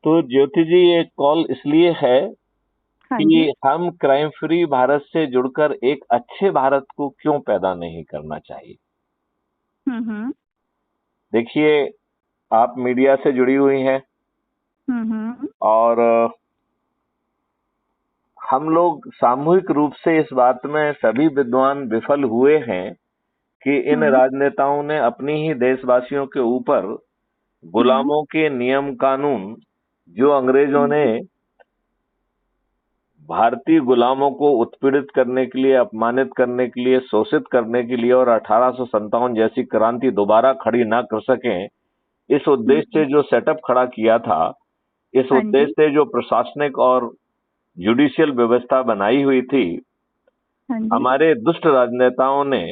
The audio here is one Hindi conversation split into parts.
तो ज्योति जी, ये कॉल इसलिए है हाँ जी। कि हम क्राइम फ्री भारत से जुड़कर एक अच्छे भारत को क्यों पैदा नहीं करना चाहिए। हम्म। देखिए, आप मीडिया से जुड़ी हुई हैं हम्म। और हम लोग सामूहिक रूप से इस बात में सभी विद्वान विफल हुए हैं कि इन हम्म। राजनेताओं ने अपनी ही देशवासियों के ऊपर हम्म। गुलामों के नियम कानून, जो अंग्रेजों ने हम्म। भारतीय गुलामों को उत्पीड़ित करने के लिए, अपमानित करने के लिए, शोषित करने के लिए और 1857 जैसी क्रांति दोबारा खड़ी ना कर सकें, इस उद्देश्य से हम्म। जो सेटअप खड़ा किया था, इस हाँ उद्देश्य जी। से जो प्रशासनिक और जुडिशियल व्यवस्था बनाई हुई थी, हाँ जी। हमारे दुष्ट राजनेताओं ने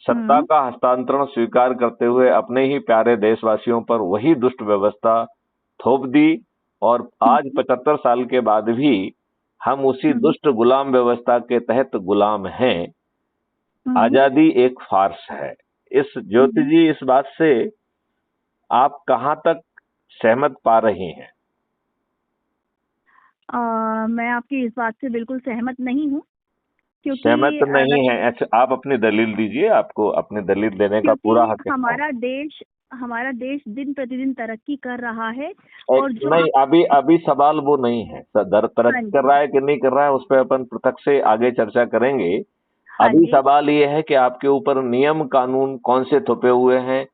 सत्ता हम्म। का हस्तांतरण स्वीकार करते हुए अपने ही प्यारे देशवासियों पर वही दुष्ट व्यवस्था थोप दी। और आज हम्म। 75 साल के बाद भी हम उसी हम्म। दुष्ट गुलाम व्यवस्था के तहत गुलाम हैं। हम्म। आजादी एक फार्स है। इस ज्योति हम्म। जी, इस बात से आप कहां तक सहमत पा रही हैं। मैं आपकी इस बात से बिल्कुल सहमत नहीं हूँ, सहमत क्योंकि नहीं अगर है? अच्छा, आप अपनी दलील दीजिए, आपको अपनी दलील देने का पूरा क्योंकि हक है। हमारा देश दिन प्रतिदिन तरक्की कर रहा है। और जो नहीं, आप अभी अभी सवाल वो नहीं है। दर हाँ तरक्की कर जी। रहा है कि नहीं कर रहा है, उस पर अपन पृथक से आगे चर्चा करेंगे। हाँ अभी जी। सवाल ये है कि आपके ऊपर नियम कानून कौन से थोपे हुए हैं।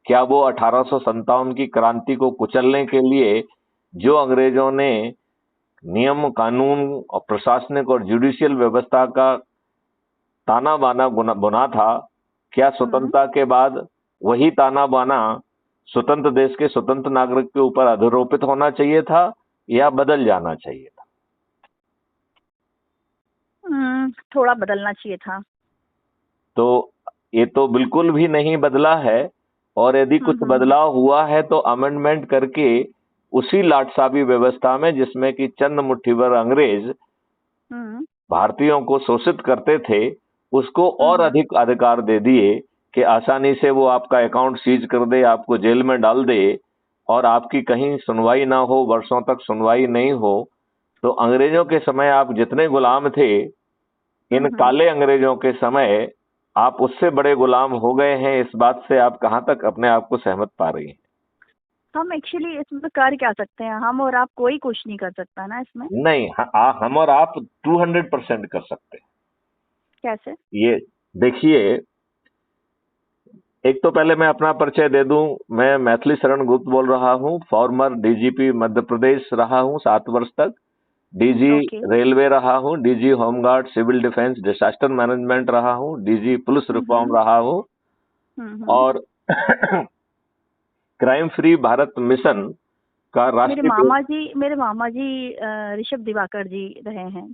क्या वो 1857 की क्रांति को कुचलने के लिए जो अंग्रेजों ने नियम कानून और प्रशासनिक और जुडिशियल व्यवस्था का ताना बाना बुना था, क्या हम्म। स्वतंत्रता के बाद वही ताना बाना स्वतंत्र देश के स्वतंत्र नागरिक के ऊपर अधिरोपित होना चाहिए था या बदल जाना चाहिए था? थोड़ा बदलना चाहिए था। तो ये तो बिल्कुल भी नहीं बदला है। और यदि कुछ हम्म। बदलाव हुआ है तो अमेंडमेंट करके उसी लाटसाबी व्यवस्था में, जिसमें कि चंद मुट्ठी भर अंग्रेज हम्म। भारतीयों को शोषित करते थे, उसको और हम्म। अधिक अधिकार दे दिए कि आसानी से वो आपका अकाउंट सीज कर दे, आपको जेल में डाल दे और आपकी कहीं सुनवाई ना हो, वर्षों तक सुनवाई नहीं हो। तो अंग्रेजों के समय आप जितने गुलाम थे, इन हम्म। काले अंग्रेजों के समय आप उससे बड़े गुलाम हो गए हैं। इस बात से आप कहां तक अपने आप को सहमत पा रही हैं? हम एक्चुअली इसमें कर क्या सकते हैं? हम और आप, कोई कुछ नहीं कर सकता ना इसमें। नहीं, हम और आप 200% कर सकते हैं। कैसे? ये देखिए, एक तो पहले मैं अपना परिचय दे दूं। मैं मैथिली शरण गुप्त बोल रहा हूं, फॉर्मर डीजीपी मध्य प्रदेश रहा हूं 7 वर्ष तक। DG okay. रेलवे रहा हूं, DG home guard, civil defence, disaster management रहा हूं, डीजी पुलिस रिफॉर्म हम्म। रहा हूं हम्म। और क्राइम फ्री भारत मिशन का राष्ट्रीय। मेरे मामा जी ऋषभ दिवाकर जी रहे हैं,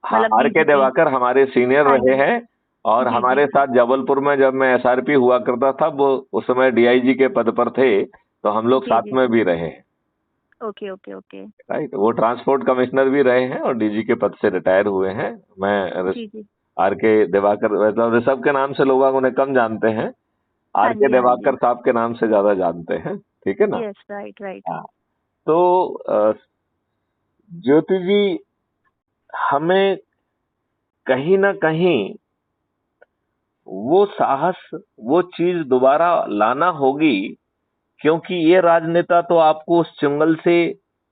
हाँ, मतलब आर के डीजीपी। दिवाकर हमारे सीनियर हाँ रहे जी। हैं। और जी जी हमारे जी। साथ जबलपुर में जब मैं एसआरपी हुआ करता था, वो उस समय डीआईजी के पद पर थे, तो हम लोग जी साथ जी में जी। भी रहे हैं। Okay okay okay. राइट, वो ट्रांसपोर्ट कमिश्नर भी रहे हैं और डीजी के पद से रिटायर हुए हैं। मैं जी जी। आर के दिवाकर, मतलब ऋषभ के नाम से लोग उन्हें कम जानते हैं, आर हाँ के जी हाँ जी। दिवाकर साहब के नाम से ज्यादा जानते हैं। ठीक है ना? Yes, right right. हाँ। तो ज्योति जी, हमें कहीं ना कहीं वो साहस, वो चीज दोबारा लाना होगी, क्योंकि ये राजनेता तो आपको उस चुंगल से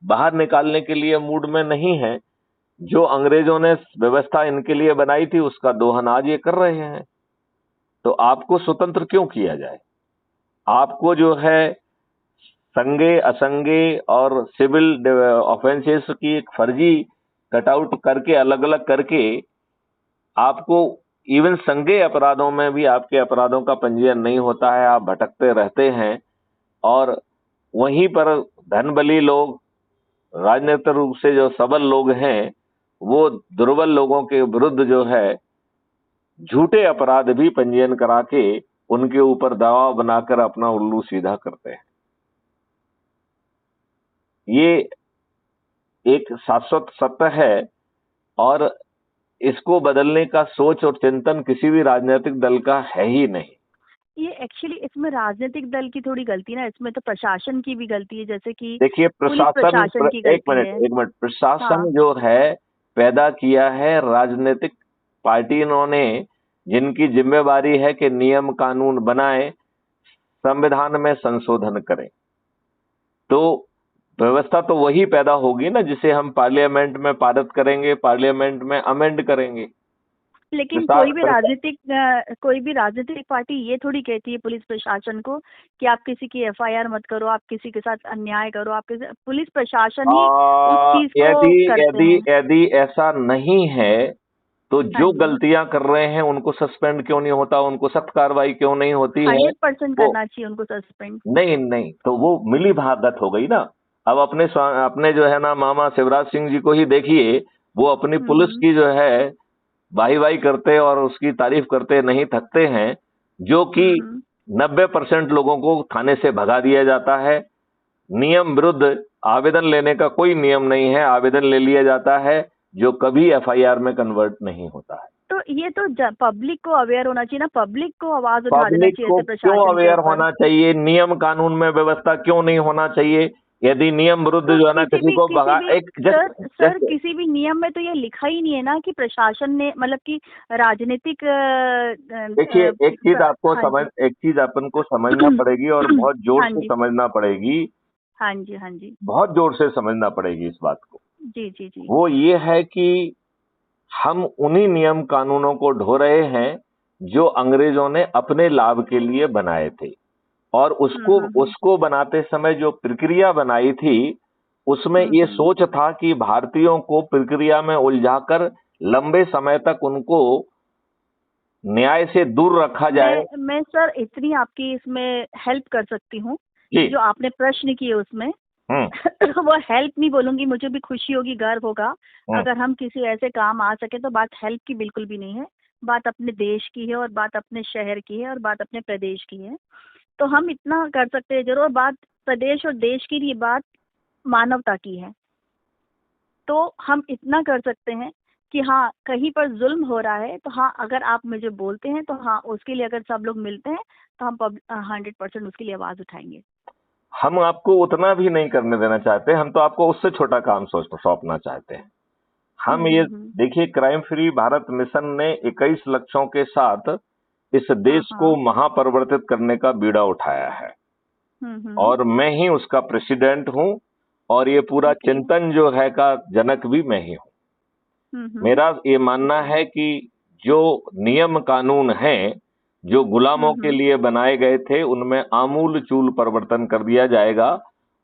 बाहर निकालने के लिए मूड में नहीं है। जो अंग्रेजों ने व्यवस्था इनके लिए बनाई थी, उसका दोहन आज ये कर रहे हैं। तो आपको स्वतंत्र क्यों किया जाए? आपको जो है संगे असंगे और सिविल ऑफेंसेस की एक फर्जी कटआउट करके, अलग अलग करके आपको इवन संज्ञेय अपराधों में भी आपके अपराधों का पंजीयन नहीं होता है, आप भटकते रहते हैं। और वहीं पर धन बली लोग, राजनीतिक रूप से जो सबल लोग हैं, वो दुर्बल लोगों के विरुद्ध जो है झूठे अपराध भी पंजीयन करा के उनके ऊपर दबाव बनाकर अपना उल्लू सीधा करते हैं। ये एक शाश्वत सत्य है और इसको बदलने का सोच और चिंतन किसी भी राजनीतिक दल का है ही नहीं। ये एक्चुअली इसमें राजनीतिक दल की थोड़ी गलती ना, इसमें तो प्रशासन की भी गलती है, जैसे कि देखिए पुलिस प्रशासन की एक गलती मिनट है। एक मिनट, प्रशासन हाँ। जो है पैदा किया है राजनीतिक पार्टियों ने, जिनकी जिम्मेवारी है कि नियम कानून बनाए, संविधान में संशोधन करें। तो व्यवस्था तो वही पैदा होगी ना जिसे हम पार्लियामेंट में पारित करेंगे, पार्लियामेंट में अमेंड करेंगे। लेकिन प्रशा- कोई भी राजनीतिक पार्टी ये थोड़ी कहती है पुलिस प्रशासन को कि आप किसी की एफआईआर मत करो, आप किसी के साथ अन्याय करो, पुलिस प्रशासन ही उस चीज को यदि करते यदि हैं। यदि ऐसा नहीं है तो हाँ जो जी। गलतियां कर रहे हैं उनको सस्पेंड क्यों नहीं होता, उनको सख्त कार्रवाई क्यों नहीं होती है? 100% वो करना चाहिए उनको सस्पेंड। नहीं नहीं, तो वो मिली भागत हो गई ना। अब अपने जो है ना मामा शिवराज सिंह जी को ही देखिए, वो अपनी पुलिस हम्म। की जो है वाही वाही करते और उसकी तारीफ करते नहीं थकते हैं, जो कि हम्म। 90% लोगों को थाने से भगा दिया जाता है। नियम विरुद्ध आवेदन लेने का कोई नियम नहीं है, आवेदन ले लिया जाता है जो कभी एफआईआर में कन्वर्ट नहीं होता है। तो ये तो पब्लिक को अवेयर होना चाहिए ना, पब्लिक को आवाज उठा देना पब्लिक चाहिए को ऐसे क्यों प्रशासन के अवेयर ऊपर। होना चाहिए? नियम कानून में व्यवस्था क्यों नहीं होना चाहिए? यदि नियम विरुद्ध तो जो है ना किसी को किसी भगा, भी एक जस्ट सर जस्ट किसी भी नियम में तो ये लिखा ही नहीं है ना कि प्रशासन ने, मतलब कि राजनीतिक देखिए, हाँ जी। एक चीज अपन को समझना पड़ेगी और बहुत जोर हाँ से जी। समझना पड़ेगी, हाँ जी। हाँ जी। बहुत जोर से समझना पड़ेगी इस बात को। जी जी जी। वो ये है कि हम उन्हीं नियम कानूनों को ढो रहे हैं जो अंग्रेजों ने अपने लाभ के लिए बनाए थे, और उसको हम्म। उसको बनाते समय जो प्रक्रिया बनाई थी उसमें ये हम्म। सोच था कि भारतीयों को प्रक्रिया में उलझाकर लंबे समय तक उनको न्याय से दूर रखा जाए। मैं सर इतनी आपकी इसमें हेल्प कर सकती हूँ, जी। जो आपने प्रश्न किए उसमें। हम्म। वो हेल्प नहीं बोलूंगी, मुझे भी खुशी होगी, गर्व होगा हम्म। अगर हम किसी ऐसे काम आ सके। तो बात हेल्प की बिल्कुल भी नहीं है, बात अपने देश की है, और बात अपने शहर की है, और बात अपने प्रदेश की है। तो हम इतना कर सकते हैं जरूर। बात प्रदेश और देश की नहीं, बात मानवता की है। तो हम इतना कर सकते हैं कि हाँ, कहीं पर जुल्म हो रहा है तो हाँ, अगर आप मुझे बोलते हैं तो हाँ, उसके लिए अगर सब लोग मिलते हैं तो हम 100% उसके लिए आवाज उठाएंगे। हम आपको उतना भी नहीं करने देना चाहते, हम तो आपको उससे छोटा काम सौंपना चाहते हैं। हम ये हम्म। देखिए, क्राइम फ्री भारत मिशन ने 21 लक्ष्यों के साथ इस हाँ देश को हाँ। महापरिवर्तित करने का बीड़ा उठाया है, हम्म। और मैं ही उसका प्रेसिडेंट हूं, और ये पूरा ओके। चिंतन जो है का जनक भी मैं ही हूं। हम्म। मेरा ये मानना ओके। है कि जो नियम कानून हैं जो गुलामों के हम्म। लिए बनाए गए थे उनमें आमूल चूल परिवर्तन कर दिया जाएगा,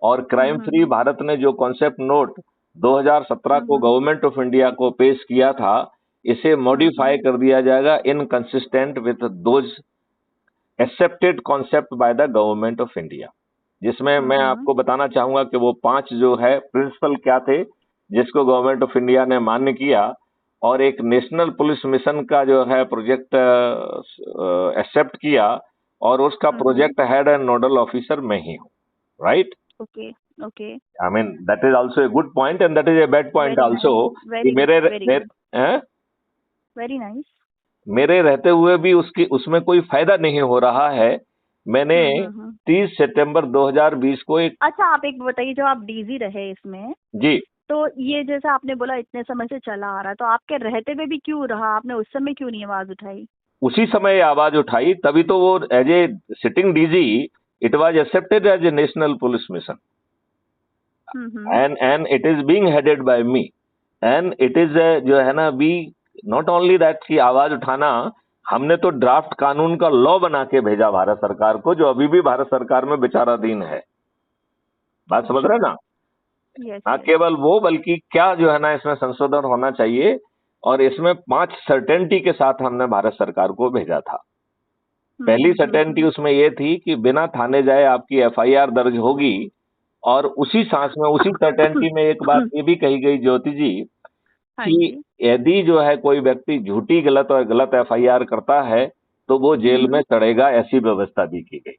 और क्राइम फ्री हम्म। भारत ने जो कॉन्सेप्ट नोट 2017 को हम्म। गवर्नमेंट ऑफ इंडिया को पेश किया था, इसे मॉडिफाई हम्म। कर दिया जाएगा inconsistent with those accepted concept by the government of India. जिसमें मैं हम्म। आपको बताना चाहूंगा कि वो 5 जो है प्रिंसिपल क्या थे जिसको गवर्नमेंट ऑफ इंडिया ने मान्य किया, और एक नेशनल पुलिस मिशन का जो है प्रोजेक्ट एक्सेप्ट किया, और उसका project head and nodal officer मैं ही हूँ। Right? Okay. Okay. I mean that is also a good point and that is a bad point very also, nice. कि वेरी मेरे वेरी गुड। हैं? Very nice. मेरे रहते हुए भी उसमें कोई फायदा नहीं हो रहा है। मैंने हम्म। 30 सितंबर 2020 को एक अच्छा, आप एक बताइए, जो आप डीजी रहे इसमें, जी तो ये जैसा आपने बोला इतने समय से चला आ रहा है, तो आपके रहते हुए भी क्यों रहा? आपने उस समय क्यों नहीं आवाज उठाई? उसी समय आवाज उठाई, तभी तो वो as a sitting DG it was accepted as a national police mission, hmm. And it is being headed by me, and it is जो है ना बी नॉट ओनली दैट की आवाज उठाना, हमने तो ड्राफ्ट कानून का लॉ बना के भेजा भारत सरकार को, जो अभी भी भारत सरकार में विचाराधीन है। बात समझ रहे हैं ना? यस ना यस। केवल वो, बल्कि क्या जो है ना इसमें संशोधन होना चाहिए, और इसमें 5 सर्टेनिटी के साथ हमने भारत सरकार को भेजा था। पहली सर्टेनिटी उसमें ये थी कि बिना थाने जाए आपकी एफआईआर दर्ज होगी, और उसी सांस में उसी सर्टेनिटी में एक बात ये भी कही गई ज्योति जी, हाँ कि जी। यदि जो है कोई व्यक्ति झूठी गलत और गलत एफआईआर करता है तो वो जेल में चढ़ेगा, ऐसी व्यवस्था भी की गई।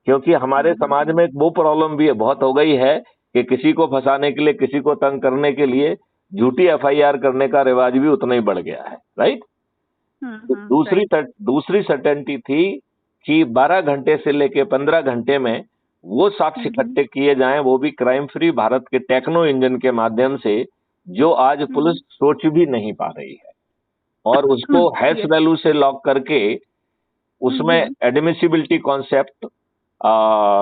क्योंकि हमारे समाज में एक वो प्रॉब्लम भी बहुत हो गई है कि किसी को फंसाने के लिए, किसी को तंग करने के लिए झूठी एफआईआर करने का रिवाज भी उतना ही बढ़ गया है। राइट? तो राइट। दूसरी सर्टेनिटी थी कि 12 घंटे से लेके 15 घंटे में वो साक्ष्य इकट्ठे किए जाएं, वो भी crime free Bharat K techno engine के माध्यम से, जो आज पुलिस सोच भी नहीं पा रही है, और उसको हैश वैल्यू से लॉक करके उसमें एडमिसिबिलिटी कॉन्सेप्ट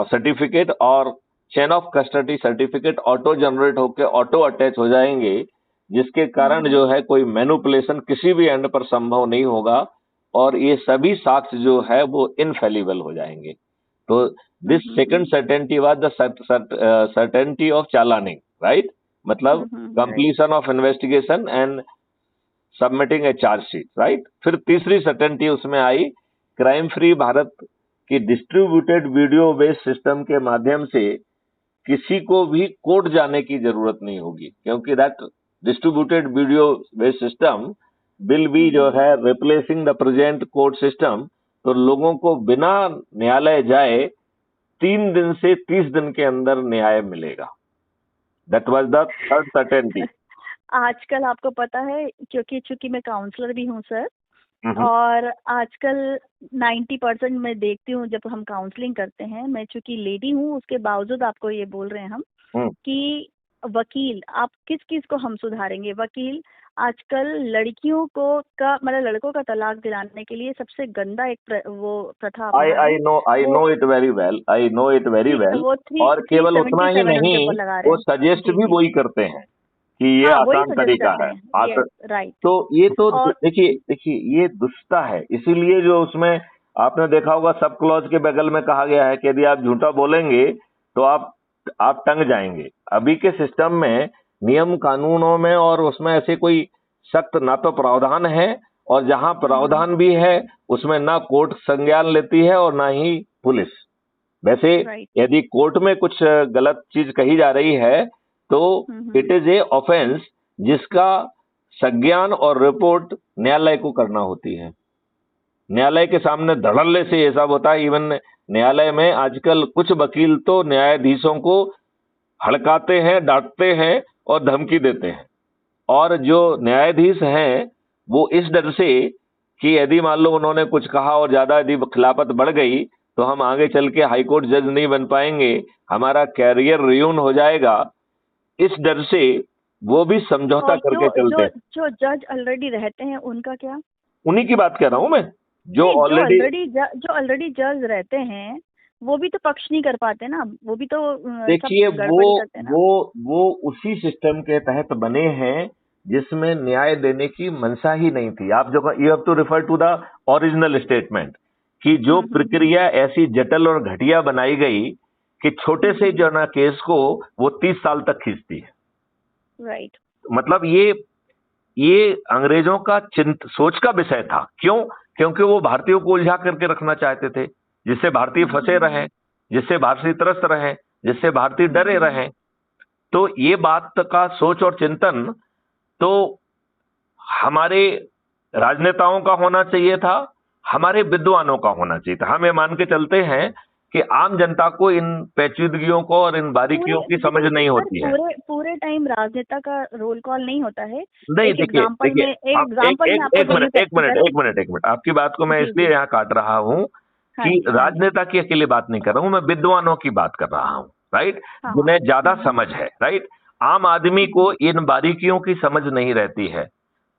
सर्टिफिकेट और chain of custody certificate auto generate होकर ऑटो अटैच हो जाएंगे, जिसके कारण जो है कोई मैनिपुलेशन किसी भी एंड पर संभव नहीं होगा, और ये सभी साक्ष्य जो है वो इनफेलिबल हो जाएंगे। तो this second certainty was the certainty of चालानिंग, राइट, मतलब completion of investigation and submitting a chargesheet, right. फिर तीसरी सर्टेनिटी उसमें आई, क्राइम फ्री भारत की डिस्ट्रीब्यूटेड वीडियो बेस्ड सिस्टम के माध्यम से किसी को भी कोर्ट जाने की जरूरत नहीं होगी, क्योंकि that distributed video based system will be जो है replacing the present court system. तो लोगों को बिना न्यायालय जाए 3 दिन से 30 दिन के अंदर न्याय मिलेगा। That was the third certainty. आजकल आपको पता है, क्योंकि चूंकि मैं काउंसलर भी हूँ सर, और आजकल 90% मैं देखती हूँ जब हम काउंसलिंग करते हैं, मैं चूंकि लेडी हूँ उसके बावजूद आपको ये बोल रहे हैं हम कि वकील, आप किस किस को हम सुधारेंगे। वकील आजकल लड़कियों को का मतलब लड़कों का तलाक दिलाने के लिए सबसे गंदा एक वो प्रथा I know it very well, I know it very well. और केवल उतना ही नहीं, वो सजेस्ट भी वही करते हैं कि ये आसान तरीका है। राइट। तो ये तो देखिए ये दुष्टता है। इसीलिए जो उसमें आपने देखा होगा सब क्लॉज के बगल में कहा गया है कि यदि आप झूठा बोलेंगे तो आप टंग जाएंगे। अभी के सिस्टम में नियम कानूनों में और उसमें ऐसे कोई सख्त ना तो प्रावधान है, और जहां प्रावधान भी है उसमें ना कोर्ट संज्ञान लेती है और ना ही पुलिस। वैसे यदि कोर्ट में कुछ गलत चीज कही जा रही है तो इट इज ए ऑफेंस जिसका संज्ञान और रिपोर्ट न्यायालय को करना होती है। न्यायालय के सामने धड़ल्ले से ये सब होता है। इवन न्यायालय में आजकल कुछ वकील तो न्यायाधीशों को हड़काते हैं, डांटते हैं और धमकी देते हैं, और जो न्यायाधीश हैं वो इस डर से कि यदि मान लो उन्होंने कुछ कहा और ज्यादा यदि खिलाफत बढ़ गई तो हम आगे चल के हाईकोर्ट जज नहीं बन पाएंगे, हमारा कैरियर रियून हो जाएगा, इस डर से वो भी समझौता करके चलते हैं। जो जज ऑलरेडी रहते हैं उनका क्या? उन्हीं की बात कर रहा हूं मैं, जो ऑलरेडी जज रहते हैं वो भी तो पक्ष नहीं कर पाते ना, वो भी तो देखिए वो उसी सिस्टम के तहत बने हैं जिसमें न्याय देने की मंशा ही नहीं थी। आप जो you have to refer to the original statement कि जो प्रक्रिया ऐसी जटिल और घटिया बनाई गई कि छोटे से जो ना केस को वो 30 साल तक खींचती है। राइट। मतलब ये अंग्रेजों का सोच का विषय था। क्यों? क्योंकि वो भारतीयों को उलझा करके रखना चाहते थे, जिससे भारतीय फंसे रहें, जिससे भारतीय त्रस्त रहें, जिससे भारतीय डरे रहें। तो ये बात का सोच और चिंतन तो हमारे राजनेताओं का होना चाहिए था, हमारे विद्वानों का होना चाहिए था। हम ये मान के चलते हैं कि आम जनता को इन पेचीदगियों को और इन बारीकियों की समझ नहीं होती है। पूरे टाइम राजनेता का रोल कॉल नहीं होता है। नहीं, देखिए एक मिनट आपकी बात को मैं इसलिए यहाँ काट रहा हूँ कि राजनेता की अकेले बात नहीं कर रहा हूँ मैं, विद्वानों की बात कर रहा हूँ, राइट, जिन्हें ज्यादा समझ है, राइट। आम आदमी को इन बारीकियों की समझ नहीं रहती है।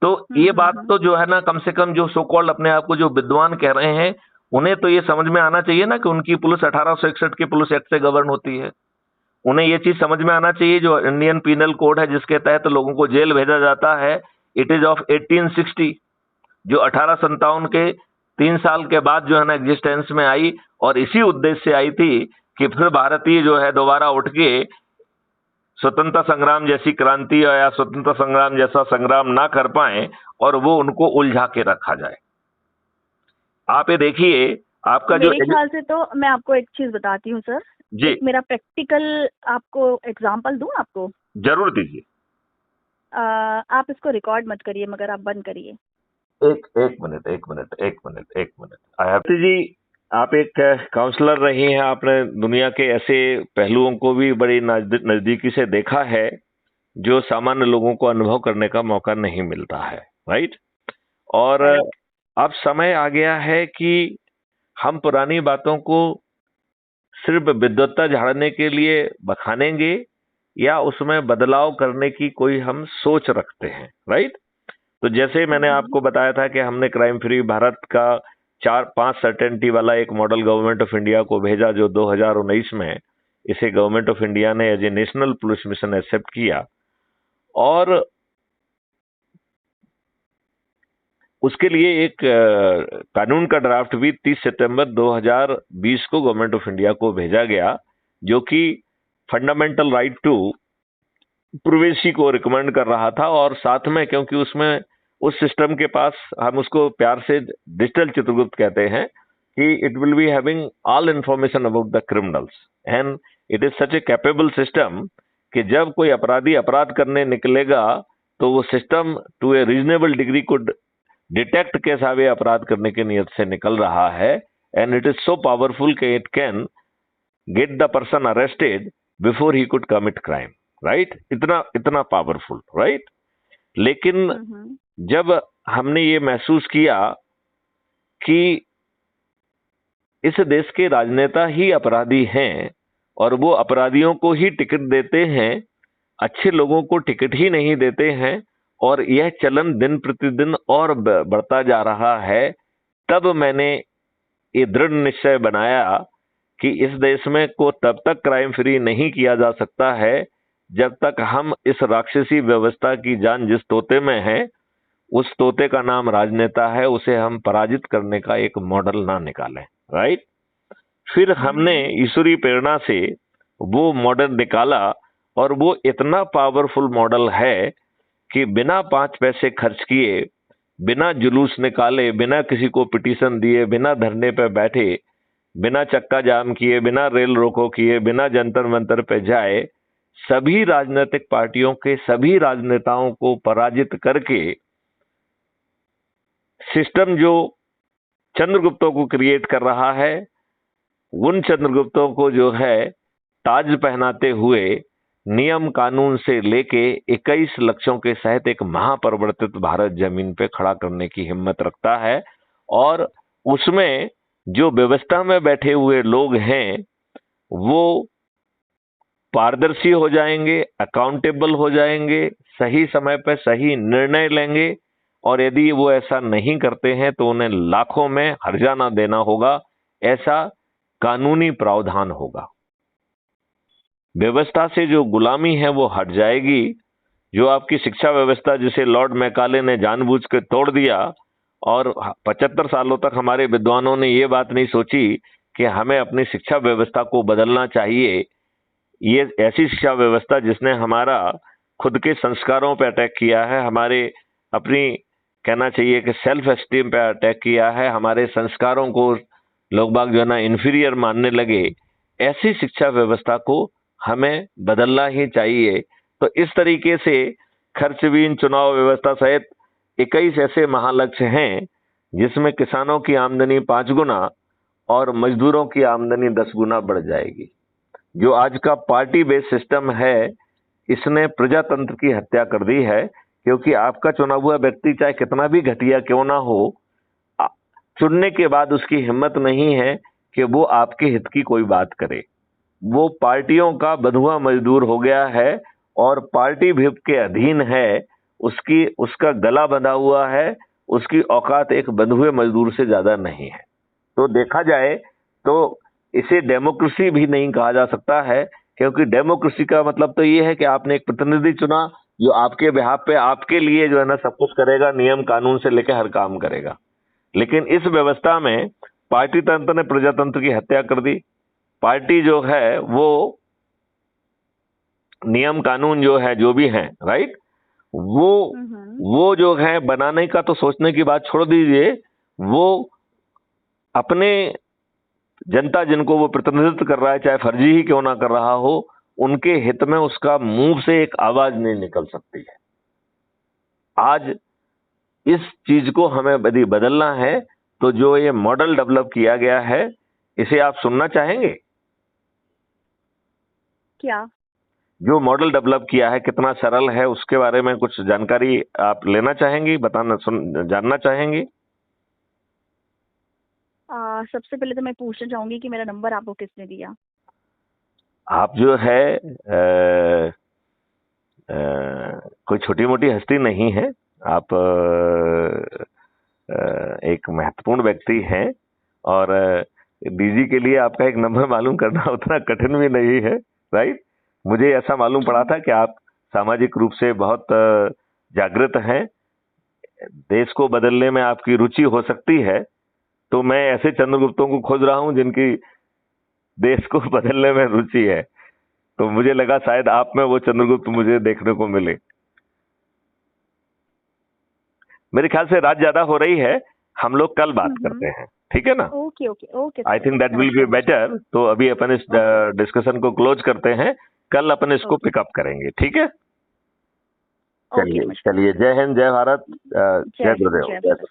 तो ये बात तो जो है ना, कम से कम जो सो कॉल्ड अपने आप को जो विद्वान कह रहे हैं उन्हें तो ये समझ में आना चाहिए ना कि उनकी पुलिस 1861 के पुलिस एक्ट से गवर्न होती है। उन्हें ये चीज समझ में आना चाहिए जो इंडियन पीनल कोड है जिसके तहत लोगों को जेल भेजा जाता है, इट इज ऑफ 1860, जो 1857 के 3 साल के बाद जो है ना एग्जिस्टेंस में आई, और इसी उद्देश्य से आई थी कि फिर भारतीय जो है दोबारा उठ के स्वतंत्रता संग्राम जैसी क्रांति या स्वतंत्रता संग्राम जैसा संग्राम ना कर पाए और वो उनको उलझा के रखा जाए। आप ये देखिए, आपका जो मेरे ख्याल से तो मैं आपको एक चीज बताती हूँ सर जी, मेरा प्रैक्टिकल आपको एग्जांपल दूं आपको? जरूर दीजिए। आप इसको रिकॉर्ड मत करिए मगर आप बंद करिए। एक मिनट आयाती जी, आप एक काउंसलर रही हैं, आपने दुनिया के ऐसे पहलुओं को भी बड़ी नजदीकी से देखा है जो सामान्य लोगों को अनुभव करने का मौका नहीं मिलता है, राइट। और अब समय आ गया है कि हम पुरानी बातों को सिर्फ विद्वत्ता झाड़ने के लिए बखानेंगे या उसमें बदलाव करने की कोई हम सोच रखते हैं, राइट? तो जैसे मैंने आपको बताया था कि हमने क्राइम फ्री भारत का 4-5 सर्टेनिटी वाला एक मॉडल गवर्नमेंट ऑफ इंडिया को भेजा, जो 2019 में इसे गवर्नमेंट ऑफ इंडिया ने as a national police mission accept किया, और उसके लिए एक कानून का ड्राफ्ट भी 30 सितंबर 2020 को गवर्नमेंट ऑफ इंडिया को भेजा गया, जो कि फंडामेंटल राइट टू प्रिवेसी को रिकमेंड कर रहा था। और साथ में, क्योंकि उसमें उस सिस्टम के पास, हम उसको प्यार से डिजिटल चित्रगुप्त कहते हैं, कि it will be having all information about the criminals and it is such a capable system कि जब कोई अपराधी अपराध करने निकलेगा तो वो system to a reasonable degree को डिटेक्ट कैसा वे अपराध करने की नियत से निकल रहा है, and it is so powerful कि it can get the person arrested before he could commit crime, right? इतना पावरफुल, राइट? लेकिन जब हमने ये महसूस किया कि इस देश के राजनेता ही अपराधी हैं और वो अपराधियों को ही टिकट देते हैं, अच्छे लोगों को टिकट ही नहीं देते हैं, और यह चलन दिन प्रतिदिन और बढ़ता जा रहा है, तब मैंने ये दृढ़ निश्चय बनाया कि इस देश में को तब तक क्राइम फ्री नहीं किया जा सकता है जब तक हम इस राक्षसी व्यवस्था की जान जिस तोते में है, उस तोते का नाम राजनेता है, उसे हम पराजित करने का एक मॉडल ना निकालें, राइट? फिर हमने ईश्वरीय प्रेरणा से वो मॉडल निकाला, और वो इतना पावरफुल मॉडल है कि बिना 5 पैसे खर्च किए, बिना जुलूस निकाले, बिना किसी को पिटीशन दिए, बिना धरने पर बैठे, बिना चक्का जाम किए, बिना रेल रोको किए, बिना जंतर मंतर पे जाए, सभी राजनीतिक पार्टियों के सभी राजनेताओं को पराजित करके सिस्टम जो चंद्रगुप्तों को क्रिएट कर रहा है, उन चंद्रगुप्तों को जो है ताज पहनाते हुए नियम कानून से लेके 21 लक्ष्यों के सहित एक महापरिवर्तित भारत जमीन पे खड़ा करने की हिम्मत रखता है। और उसमें जो व्यवस्था में बैठे हुए लोग हैं वो पारदर्शी हो जाएंगे, अकाउंटेबल हो जाएंगे, सही समय पर सही निर्णय लेंगे, और यदि वो ऐसा नहीं करते हैं तो उन्हें लाखों में हर्जाना देना होगा, ऐसा कानूनी प्रावधान होगा। व्यवस्था से जो गुलामी है वो हट जाएगी। जो आपकी शिक्षा व्यवस्था, जिसे लॉर्ड मैकाले ने जानबूझ के तोड़ दिया, और 75 सालों तक हमारे विद्वानों ने ये बात नहीं सोची कि हमें अपनी शिक्षा व्यवस्था को बदलना चाहिए। ये ऐसी शिक्षा व्यवस्था जिसने हमारा खुद के संस्कारों पर अटैक किया है, हमारे अपनी कहना चाहिए कि सेल्फ एस्टीम पे अटैक किया है, हमारे संस्कारों को लोग बाग जो है ना इंफीरियर मानने लगे, ऐसी शिक्षा व्यवस्था को हमें बदलना ही चाहिए। तो इस तरीके से खर्चहीन चुनाव व्यवस्था सहित 21 ऐसे महालक्ष्य हैं जिसमें किसानों की आमदनी 5 गुना और मजदूरों की आमदनी 10 गुना बढ़ जाएगी। जो आज का पार्टी बेस्ड सिस्टम है, इसने प्रजातंत्र की हत्या कर दी है, क्योंकि आपका चुना हुआ व्यक्ति चाहे कितना भी घटिया क्यों ना हो, चुनने के बाद उसकी हिम्मत नहीं है कि वो आपके हित की कोई बात करे। वो पार्टियों का बंधुआ मजदूर हो गया है और पार्टी भी के अधीन है, उसका गला बंधा हुआ है, उसकी औकात एक बंधुए मजदूर से ज्यादा नहीं है। तो देखा जाए तो इसे डेमोक्रेसी भी नहीं कहा जा सकता है, क्योंकि डेमोक्रेसी का मतलब तो ये है कि आपने एक प्रतिनिधि चुना जो आपके बिहाफ पे आपके लिए जो है ना सब कुछ करेगा, नियम कानून से लेकर हर काम करेगा। लेकिन इस व्यवस्था में पार्टी तंत्र ने प्रजातंत्र की हत्या कर दी। पार्टी जो है वो नियम कानून जो है जो भी है, राइट, वो जो है बनाने का तो सोचने की बात छोड़ दीजिए, वो अपने जनता जिनको वो प्रतिनिधित्व कर रहा है, चाहे फर्जी ही क्यों ना कर रहा हो, उनके हित में उसका मुंह से एक आवाज नहीं निकल सकती है। आज इस चीज को हमें यदि बदलना है तो जो ये मॉडल डेवलप किया गया है, इसे आप सुनना चाहेंगे? क्या जो मॉडल डेवलप किया है कितना सरल है, उसके बारे में कुछ जानकारी आप लेना चाहेंगी, जानना चाहेंगी? सबसे पहले तो मैं पूछना चाहूंगी कि मेरा नंबर आपको किसने दिया? आप जो है कोई छोटी मोटी हस्ती नहीं है। आप एक महत्वपूर्ण व्यक्ति हैं, और डीजी के लिए आपका एक नंबर मालूम करना उतना कठिन भी नहीं है, राइट। मुझे ऐसा मालूम पड़ा था कि आप सामाजिक रूप से बहुत जागृत हैं, देश को बदलने में आपकी रुचि हो सकती है, तो मैं ऐसे चंद्रगुप्तों को खोज रहा हूं जिनकी देश को बदलने में रुचि है। तो मुझे लगा शायद आप में वो चंद्रगुप्त मुझे देखने को मिले। मेरे ख्याल से रात ज्यादा हो रही है, हम लोग कल बात करते हैं, ठीक है ना? Okay okay okay I think that will be better. तो अभी अपन इस डिस्कशन को क्लोज करते हैं, कल अपन इसको पिकअप करेंगे, ठीक है? चलिए, जय हिंद, जय भारत, जय गुरुदेव।